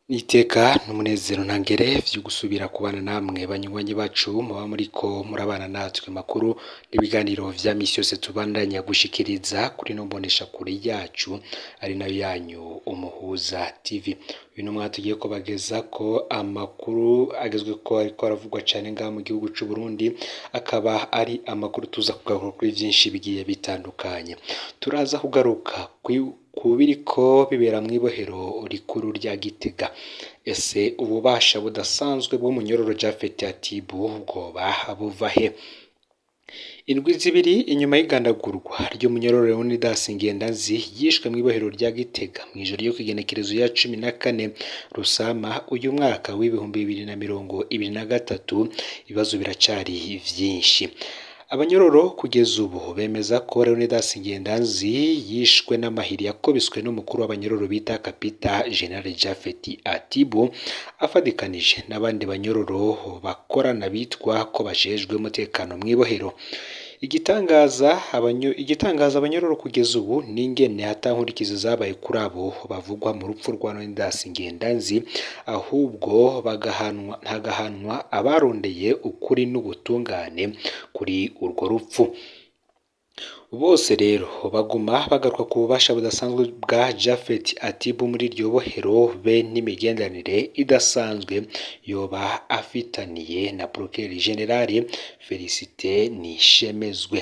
Iteka n'umunezero ntangere vyo gusubira kubana namwe banywanyi bacu muba muriko murabana natwe makuru n'ibiganiro vya misi yose tubandanya gushikiriza kuri no mbonesha kure yacu ari nayo yanyu Umuhuza TV. Uyu numwe tugiye ko bageza ko amakuru agezweko ariko aravugwa cane ngaha mu gihugu c'u Burundi, akaba ari amakuru tuza kugaruka kuri vyinshi bigiye bitandukanye. Turaza kugaruka kubiriko bibera mw'ibohero rikuru rya Gitega. Ese ububasha budasanzwe bw'umunyororo Japhet Atibu bwoba buva he? Indwi zibiri inyuma y'igandagurwa ry'umunyororo Leonidas Ngendazi yishwe mw'ibohero rya Gitega mw'ijoro ryo kwigenekerezo ya 14 Rusama uyu mwaka w'ibihumbi 2023, ibibazo biracari vyinshi. Abanyororo kugeza ubu bemeza ko Leonidas Ngendazi yishwe n'amahiri yakobiswe n'umukuru w'abanyororo bita Kapita General Japhet Atibu afadikanije n'abandi banyororo bakorana bitwa ko bajejwe umutekano mw'ibohero. Igitangaza abanyororo kugeza ubu n'ingene atankurikizi zabaye kuri abo bavugwa mu rupfu rwa Leonidas Ngendazi, ahubwo hagahanwa abarondeye ukuri n'ubutungane kuri urwo rupfu. Bose rero baguma bagaruka ku bubasha budasanzwe bwa Japhet Atibu muri iryo bohero be n'imigenderanire idasanzwe yoba afitaniye na Procureur General Felicite Nishemezwe.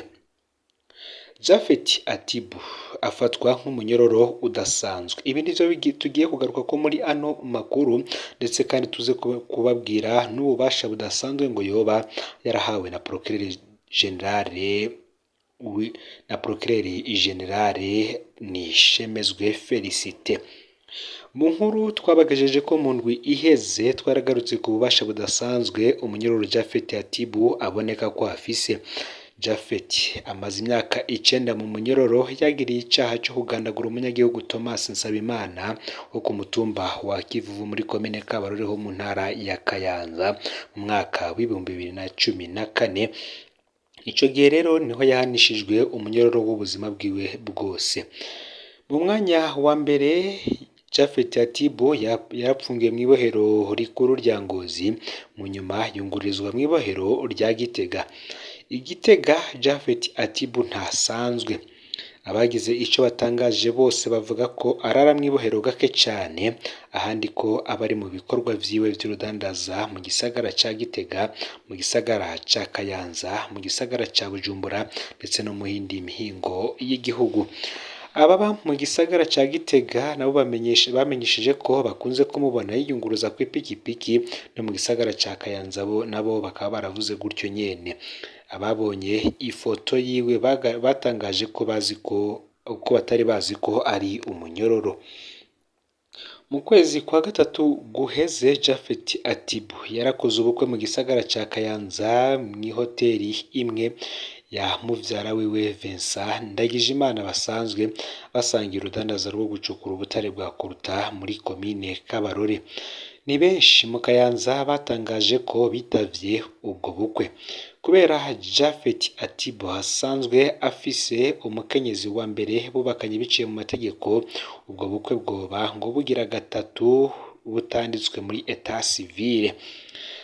Japhet Atibu afatwa nk'umunyororo udasanzwe. Ibi nivyo tugiye kugaruka ko muri ano makuru, ndetse kandi tuze kubabwira n'ububasha budasanzwe ngo yoba yarahawe na Procureur General Nishemezwe Felicite. Mu nkuru twabagajeje ko mu ndwi iheze twaragarutse ku bubasha budasanzwe umunyororo Japhet Atibu aboneka ko afise. Japhet amaze imyaka 9 mu munyororo yagiriye icaha cyo kugandagura umunyagihugu Thomas Nsabimana wo ku mutumba wa Kivuvu muri komine Kabarore ho mu ntara ya Kayanza mu mwaka w'ibihumbi 2014. Ico gihe rero niho yahanishijwe umunyororo w'ubuzima bwiwe bwose. Mu mwanya wa mbere Japhet Atibu yarapfungiye mw'ibohero rikuru rya Ngozi, mu nyuma yungururizwa mw'ibohero rya Gitega. Igitega Japhet Atibu ntasanzwe. Abagize ico batangaje bose bavuga ko arara mw'ibohero gake cane, ahandi ko abari mu bikorwa vyiwe vy'urudandaza mu gisagara ca Gitega, mu gisagara ca Kayanza, mu gisagara ca Bujumbura ndetse no mu yindi mihingo y'igihugu. Ababa mu gisagara ca Gitega nabo bamenyesheje ko bakunze kumubona yiyunguruza ku ipikipiki, no mu gisagara ca Kayanza nabo bakaba baravuze gutyo nyene. Ababonye ifoto yiwe batangaje ko batari bazi ko ari umunyororo. Mu kwezi kwa gatatu guheze Japhet Atibu yarakoze ubukwe mu gisagara ca Kayanza mw'ihoteli imwe ya muvyara wiwe Vincent Ndagijimana basanzwe basangira urudandaza rwo gucukura ubutare bwa Koruta muri komine Kabarore. Ni benshi mu Kayanza batangaje ko bitavye ubwo bukwe kubera Japhet Atibu asanzwe afise umukenyezi wa mbere bubakanye biciye mu mategeko. Ubwo bukwe bwoba ngo bugira gatatu butanditswe muri etat civile.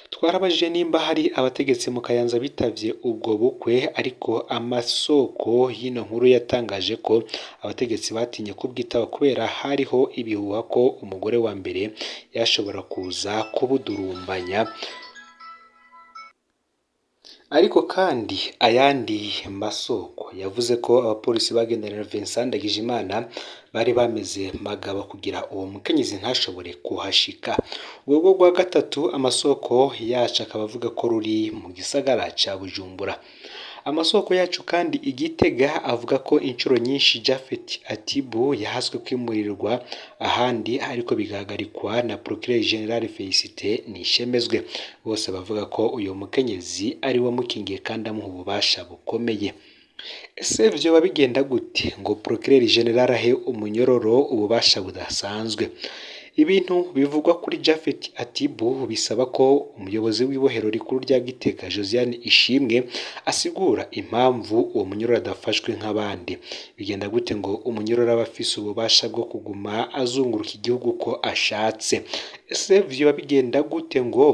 Twarabajije nimba hari abategetsi mu Kayanza bitavye ubwo bukwe, ariko amasoko y'ino nkuru yatangaje ko abategetsi batinye kubwitaba kubera hariho ibihuha ko umugore wa mbere yashobora kuza kubudurumbanya. Ariko kandi ayandi masoko yavuze ko abapolisi bagendanira Vincent Ndagijimana bari bameze magabo kugira uwo mukenyezi ntashobore kuhashika. Ubwo rwa gatatu amasoko yacu akaba avuga ko ruri mu gisagara ca Bujumbura. Amasoko yacu kandi Igitega avuga ko inshuro nyinshi Japhet Atibu yahaswe kwimurirwa ahandi, ariko bigahagarikwa na Procureur General Felicite Nishemezwe. Bose bavuga ko uyu mukenyezi ari we mukingiye kandi amuha ububasha bukomeye. Ese vyoba bigenda gute ngo Procureur General ahe umunyororo ububasha budasanzwe? Ibintu bivugwa kuri Japhet Atibu bisaba ko umuyobozi w'ibohero rikuru rya Gitega Josiane Ishimwe asigura impamvu uwo munyororo adafashwe nk'abandi. Bigenda gute ngo umunyororo aba afise ububasha bwo kuguma azunguruka igihugu ko ashatse? Ese vyoba bigenda gute ngo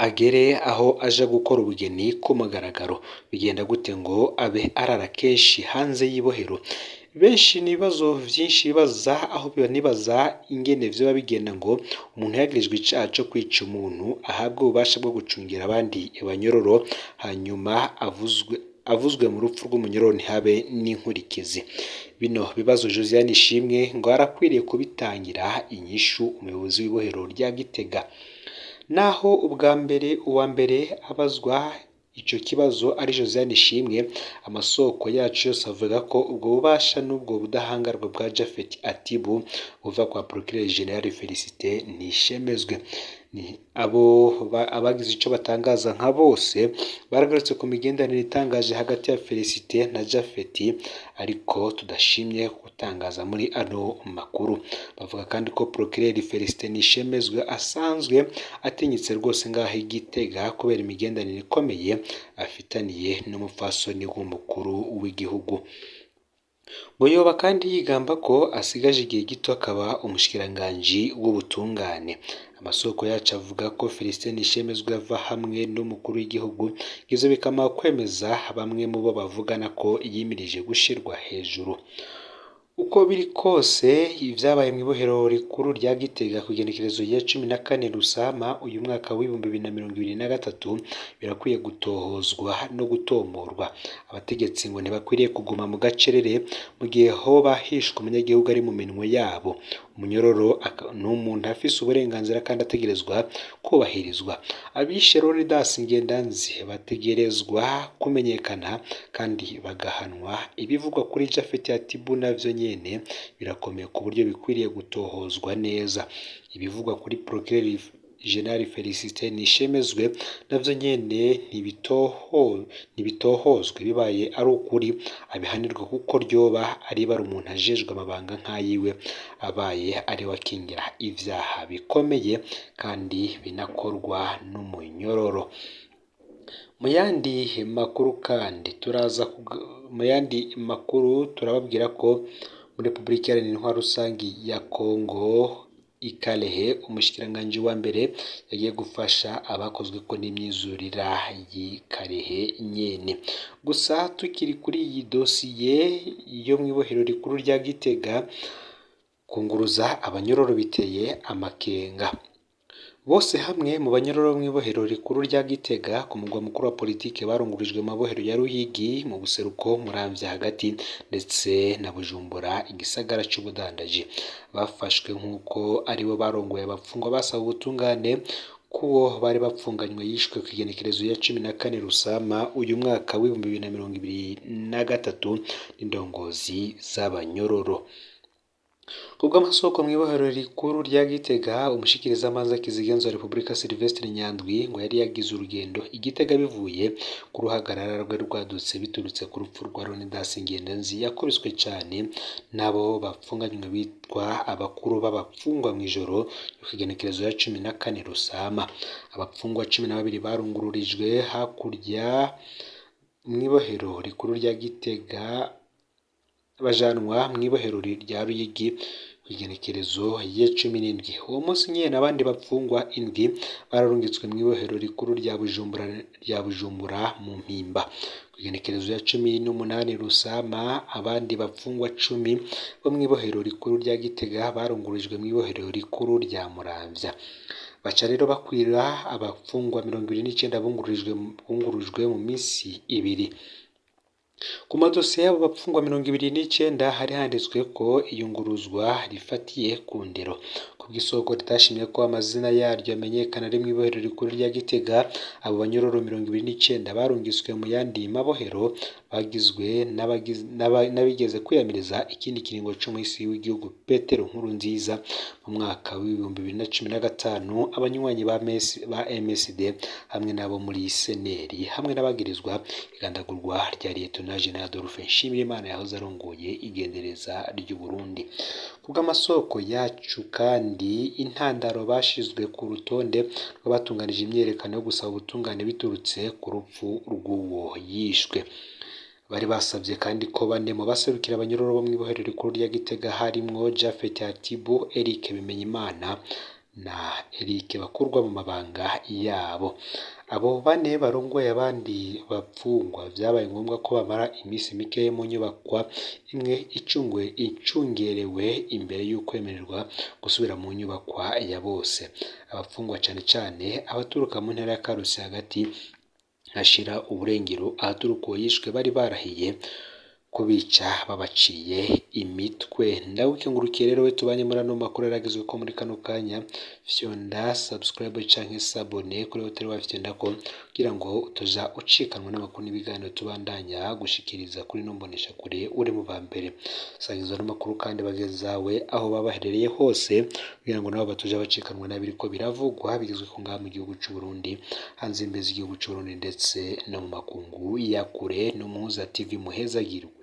agere aho aja gukora ubugeni ku mugaragaro? Bigenda gute ngo abe arara kenshi hanze y'ibohero? Benshi nibazo vyinshi bibaza, aho banibaza ingene vyoba bigenda ngo umuntu yagirijwe icaha co kwica umuntu ahabwe ububasha bwo gucungira abandi banyororo, hanyuma avuzwe mu rupfu rw'umunyororo ntihabe n'inkurikizi. Bino bibazo Josiane Ishimwe ngo arakwiriye kubitangira inyishu umuyobozi w'ibohero rya Gitega. Naho uwa mbere abazwa ico kibazo ari Josiane Ishimwe, amasoko yacu yose avuga ko ubwo bubasha n'ubwo budahangarwa bwa Japhet Atibu buva kwa Procureur General Felicite Nishemezwe. Abagize ico batangaza nka bose baragarutse ku migenderanire itangaje hagati ya Felicite na Japhet, ariko tudashimye gutangaza muri ano makuru. Bavuga kandi ko Procureur Felicite Nishemezwe asanzwe atinyitse rwose ngaho Igitega kubera imigenderanire ikomeye afitaniye n'umupfasoni w'umukuru w'igihugu. Ngo yoba kandi yigamba ko asigaje igihe gito akaba umushikiranganji w'ubutungane. Amasoko yacu avuga ko Felicite Nishemezwe ava hamwe n'umukuru w'igihugu, ivyo bikama kwemeza bamwe mu bo bavugana ko yimirije gushirwa hejuru. Uko biri kose ivyabaye mu ibohero rikuru rya Gitega ku igenekerezo ya 14 Rusama uyu mwaka w'ibihumbi 2023 birakwiye gutohozwa no gutomorwa. Abategetsi ngo ntibakwiriye kuguma mu gacerere mu gihe hoba hishwe umunyagihugu ari mu minwe yabo. Umunyororo n'umuntu afise uburenganzira kandi ategerezwa kubahirizwa. Abishe Leonidas Ngendanzi bategerezwa kumenyekana kandi bagahanwa. Ibivugwa kuri Japhet Atibu navyo nyene birakomeye ku buryo bikwiriye gutohozwa neza. Ibivugwa kuri Procureur General Felicite Nishemezwe navyo nyene ntibitohozwe. Bibaye ari ukuri abihanirwa kuko ryoba ari bari umuntu ajejwe amabanga nk'ayiwe, abaye ari wakingira ivyaha bikomeye kandi binakorwa n'umunyororo. Mu yandi makuru turababwira ko muri Republika Iharanira Intwaro Rusangi ya Kongo Ikalehe, umushikiranganji wa mbere yagiye gufasha abakozwe ko n'imyizurira y'Ikalehe nyene. Gusa tukiri kuri iyi dosiye yo mu ibohero rikuru rya Gitega, kunguruza abanyororo biteye amakenga. Bose hamwe mu banyororo mu ibohero rikuru rya Gitega ku mugwa mukuru wa politike barungurijwe mu mabohero ya Ruyigi mu buseruko, Muramvya hagati ndetse na Bujumbura igisagara c'ubudandaji. Bafashwe nk'uko aribo barongoye abapfungwa basaba ubutungane kuwo bari bapfunganywe yishwe ku igenekerezo ya 14 Rusama uyu mwaka w'ibihumbi 2023 n'indongozi z'abanyororo. Kubwo amasoko mu ibohero rikuru rya Gitega, umushikirizamanza kizigenza wa Republika Sylvestre Nyandwi ngo yari yagize urugendo Igitega bivuye ku ruhagarara rwe rwadutse biturutse ku rupfu rwa Leonidas Ngendanzi yakubiswe cyane nabo bapfunganywe bitwa abakuru b'abapfungwa mu ijoro ku igenekerezo ya 14 Rusama. Abapfungwa 12 barungururijwe hakurya mu ibohero rikuru rya Gitega bajanwa mu ibohero rya Ruyigi ku igenekerezo ya 17. Uwo munsi nyene abandi bapfungwa 7 bararungitswe mu ibohero rikuru rya Bujumbura mu Mpimba. Ku igenekerezo ya 18 Rusama abandi bapfungwa 10 bo mu ibohero rikuru rya Gitega barungurijwe mu ibohero rikuru rya Muramvya. Baca rero bakwira abapfungwa 29 bungurujwe mu misi 2. Ku madosiye y'abo bapfungwa 29 hari handitswe ko iyunguruzwa rifatiye ku ndero. Ku bw'isoko ritashimye ko amazina yaryo amenyekana ari mu ibohero rikuru rya Gitega, abo banyororo 29 barungiswe mu yandi mabohero bagizwe n'abigeze kwiyamiriza ikindi kiringo c'umuhisi w'igihugu Petero Nkurunziza mu mwaka w'ibihumbi 2015, abanywanyi ba MSD hamwe nabo muri seneri hamwe n'abagirizwa igandagurwa rya Leta Lieutenant General Adolphe Nshimirimana yahoze arongoye igendereza ry'u Burundi. Kubw'amasoko yacu kandi intandaro bashizwe ku rutonde rw'abatunganije imyerekano yo gusaba ubutungane biturutse ku rupfu rw'uwo yishwe. Bari basabye kandi ko bane mu baserukira abanyororo bo mw'ibohero rikuru rya Gitega harimwo Japhet Atibu, Eric Bimenyimana na Eric bakurwa mu mabanga yabo. Abo bane barongoye abandi bapfungwa vyabaye ngombwa ko bamara imisi mike mu nyubakwa imwe icungerewe imbere y'ukwemererwa gusubira mu nyubakwa ya bose. Abapfungwa cane cane abaturuka mu ntara ya Karusi hagati hashira uburengero, ahaturuka uwo yishwe bari barahiye kubica babaciye imitwe. Ndawukengurukiye rero we tubanye muri ano makuru yaragezwe ko muri kano kanya, fyonda subscribe canke sabone kuri hoteli wa fyonda ko kugira ngo utoja ucikanwa n'amakuru n'ibiganiro tubandanya gushikiriza kuri no mbonesha kure uri mu bambere. Sangiza n'amakuru kandi bagezawe aho babaherereye hose kugira ngo nabo batoja bacikanwa n'abiriko biravugwa bigizwe ko ngaha mu gihugu c'u Burundi, hanze imbezi igihugu c'u Burundi ndetse no mu makungu ya kure. No Muhuza TV muhezagirwe.